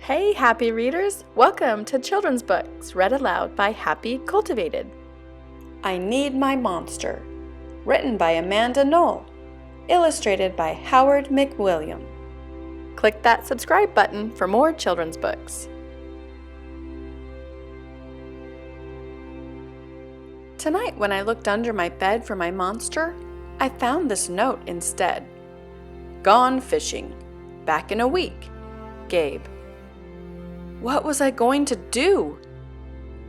Hey, happy readers! Welcome to Children's Books, read aloud by Happy Cultivated. I Need My Monster, written by Amanda Noll, illustrated by Howard McWilliam. Click that subscribe button for more children's books. Tonight, when I looked under my bed for my monster, I found this note instead. Gone fishing. Back in a week. Gabe. What was I going to do?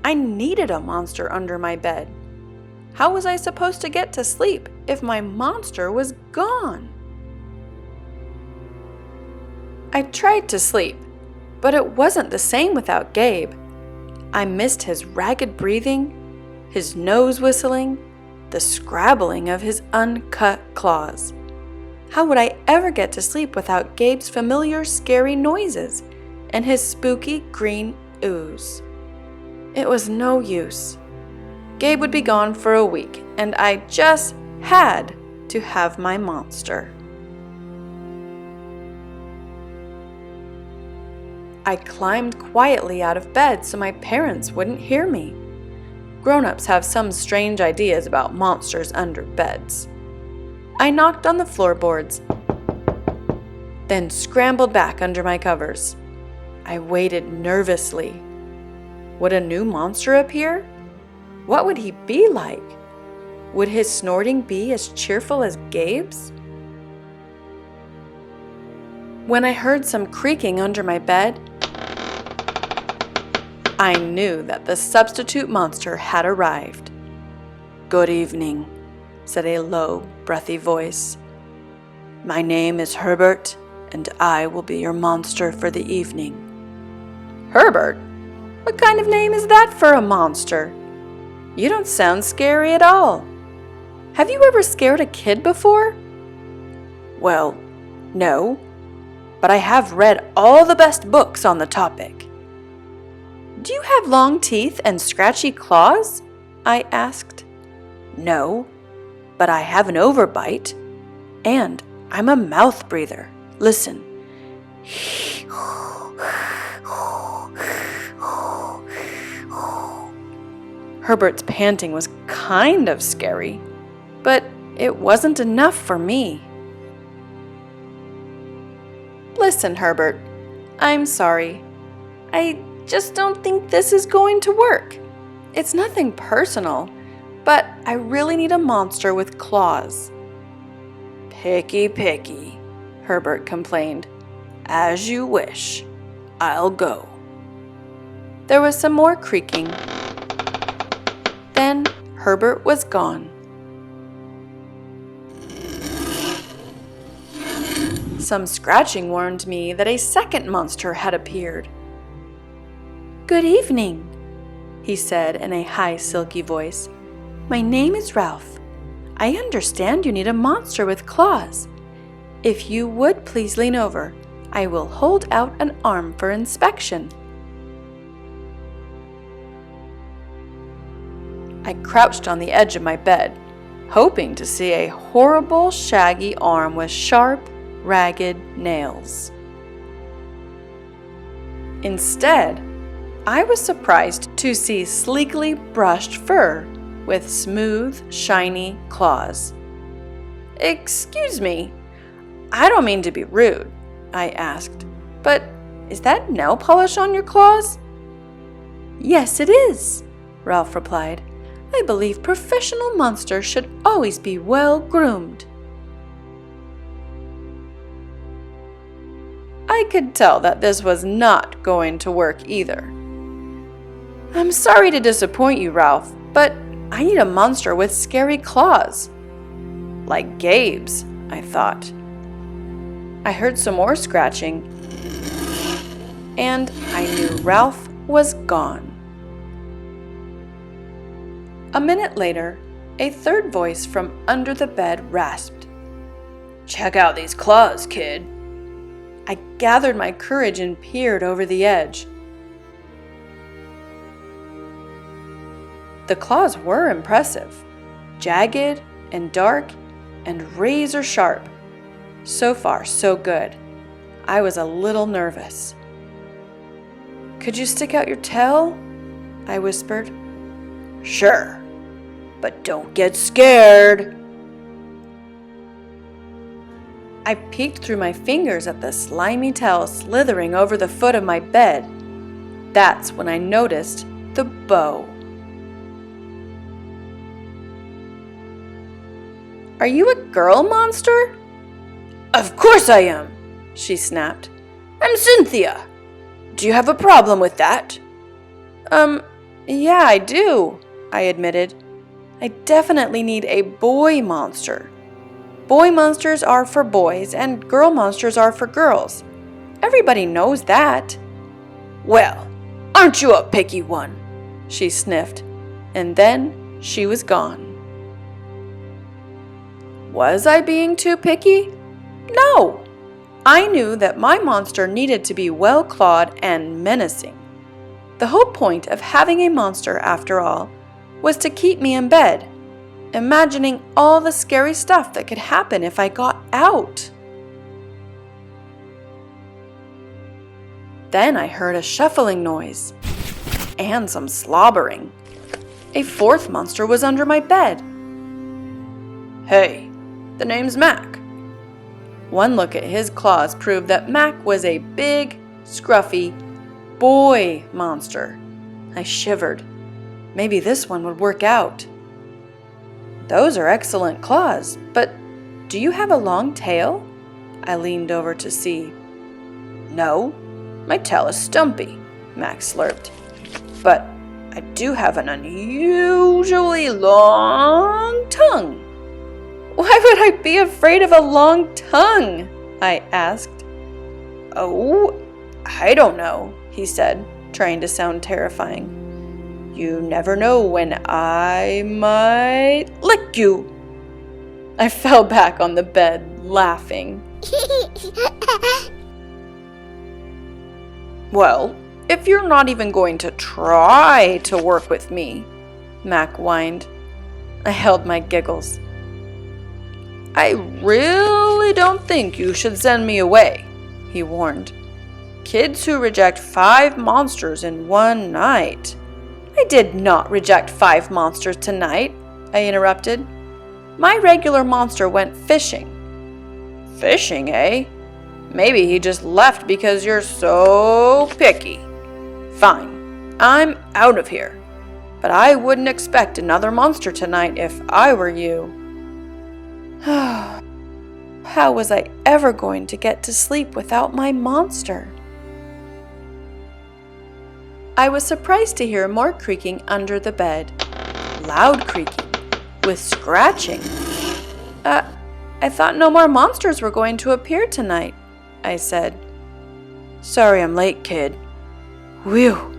I needed a monster under my bed. How was I supposed to get to sleep if my monster was gone? I tried to sleep, but it wasn't the same without Gabe. I missed his ragged breathing, his nose whistling, the scrabbling of his uncut claws. How would I ever get to sleep without Gabe's familiar scary noises and his spooky green ooze? It was no use. Gabe would be gone for a week, and I just had to have my monster. I climbed quietly out of bed so my parents wouldn't hear me. Grown-ups have some strange ideas about monsters under beds. I knocked on the floorboards, then scrambled back under my covers. I waited nervously. Would a new monster appear? What would he be like? Would his snorting be as cheerful as Gabe's? When I heard some creaking under my bed, I knew that the substitute monster had arrived. "Good evening," said a low, breathy voice. "My name is Herbert, and I will be your monster for the evening." Herbert? What kind of name is that for a monster? You don't sound scary at all. Have you ever scared a kid before? Well, no, but I have read all the best books on the topic. Do you have long teeth and scratchy claws? I asked. No, but I have an overbite, and I'm a mouth breather. Listen. Herbert's panting was kind of scary, but it wasn't enough for me. Listen, Herbert, I'm sorry. I just don't think this is going to work. It's nothing personal, but I really need a monster with claws. Picky, Herbert complained. As you wish. I'll go. There was some more creaking. Then Herbert was gone. Some scratching warned me that a second monster had appeared. "Good evening," he said in a high, silky voice. "My name is Ralph. I understand you need a monster with claws. If you would please lean over, I will hold out an arm for inspection." I crouched on the edge of my bed, hoping to see a horrible, shaggy arm with sharp, ragged nails. Instead, I was surprised to see sleekly brushed fur with smooth, shiny claws. "Excuse me, I don't mean to be rude," I asked, "but is that nail polish on your claws?" "Yes, it is," Ralph replied. "I believe professional monsters should always be well groomed." I could tell that this was not going to work either. "I'm sorry to disappoint you, Ralph, but I need a monster with scary claws." Like Gabe's, I thought. I heard some more scratching, and I knew Ralph was gone. A minute later, a third voice from under the bed rasped, "Check out these claws, kid." I gathered my courage and peered over the edge. The claws were impressive, jagged and dark and razor sharp. So far, so good. I was a little nervous. Could you stick out your tail? I whispered. Sure, but don't get scared. I peeked through my fingers at the slimy tail slithering over the foot of my bed. That's when I noticed the bow. Are you a girl monster? Of course I am, she snapped. I'm Cynthia. Do you have a problem with that? Yeah, I do, I admitted. I definitely need a boy monster. Boy monsters are for boys and girl monsters are for girls. Everybody knows that. Well, aren't you a picky one? She sniffed, and then she was gone. Was I being too picky? No. I knew that my monster needed to be well-clawed and menacing. The whole point of having a monster, after all, was to keep me in bed, imagining all the scary stuff that could happen if I got out. Then I heard a shuffling noise and some slobbering. A fourth monster was under my bed. Hey, the name's Mac. One look at his claws proved that Mac was a big, scruffy boy monster. I shivered. Maybe this one would work out. Those are excellent claws, but do you have a long tail? I leaned over to see. No, my tail is stumpy, Max slurped. But I do have an unusually long tongue. Why would I be afraid of a long tongue? I asked. Oh, I don't know, he said, trying to sound terrifying. You never know when I might lick you. I fell back on the bed, laughing. Well, if you're not even going to try to work with me, Mac whined. I held my giggles. I really don't think you should send me away, he warned. Kids who reject 5 monsters in one night. I did not reject 5 monsters tonight, I interrupted. My regular monster went fishing. Fishing, eh? Maybe he just left because you're so picky. Fine, I'm out of here. But I wouldn't expect another monster tonight if I were you. How was I ever going to get to sleep without my monster? I was surprised to hear more creaking under the bed. Loud creaking, with scratching. I thought no more monsters were going to appear tonight, I said. Sorry I'm late, kid. Whew,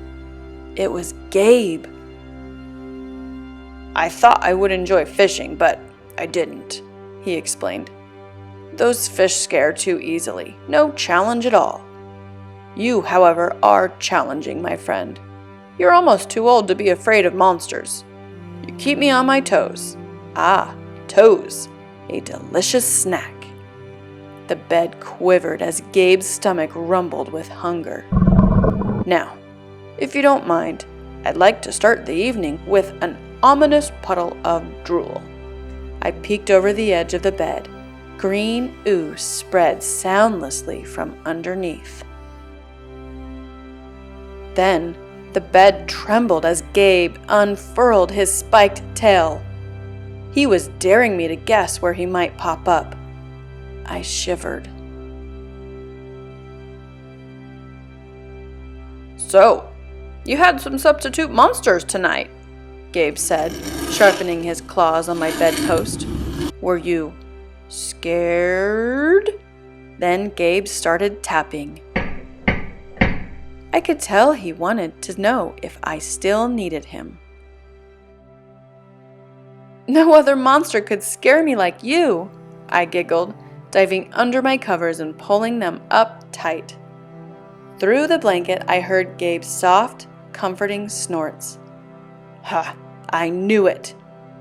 it was Gabe. I thought I would enjoy fishing, but I didn't, he explained. Those fish scare too easily, no challenge at all. You, however, are challenging, my friend. You're almost too old to be afraid of monsters. You keep me on my toes. Ah, toes, a delicious snack. The bed quivered as Gabe's stomach rumbled with hunger. Now, if you don't mind, I'd like to start the evening with an ominous puddle of drool. I peeked over the edge of the bed. Green ooze spread soundlessly from underneath. Then the bed trembled as Gabe unfurled his spiked tail. He was daring me to guess where he might pop up. I shivered. So, you had some substitute monsters tonight, Gabe said, sharpening his claws on my bedpost. Were you scared? Then Gabe started tapping. I could tell he wanted to know if I still needed him. No other monster could scare me like you, I giggled, diving under my covers and pulling them up tight. Through the blanket, I heard Gabe's soft, comforting snorts. Ha, I knew it.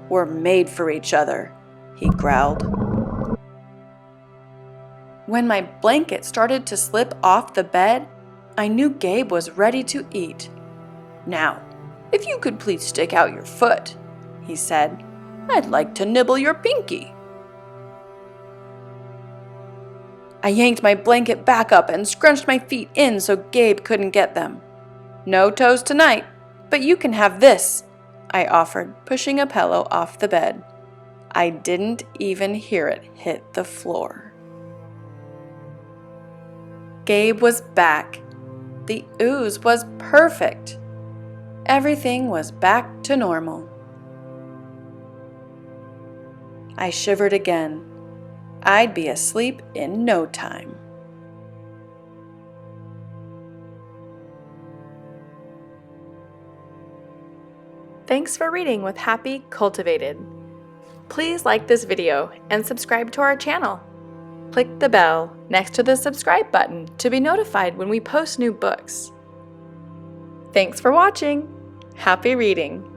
We're made for each other, he growled. When my blanket started to slip off the bed, I knew Gabe was ready to eat. "Now, if you could please stick out your foot," he said. "I'd like to nibble your pinky." I yanked my blanket back up and scrunched my feet in so Gabe couldn't get them. "No toes tonight, but you can have this," I offered, pushing a pillow off the bed. I didn't even hear it hit the floor. Gabe was back. The ooze was perfect. Everything was back to normal. I shivered again. I'd be asleep in no time. Thanks for reading with Happy Cultivated. Please like this video and subscribe to our channel. Click the bell next to the subscribe button to be notified when we post new books. Thanks for watching. Happy reading.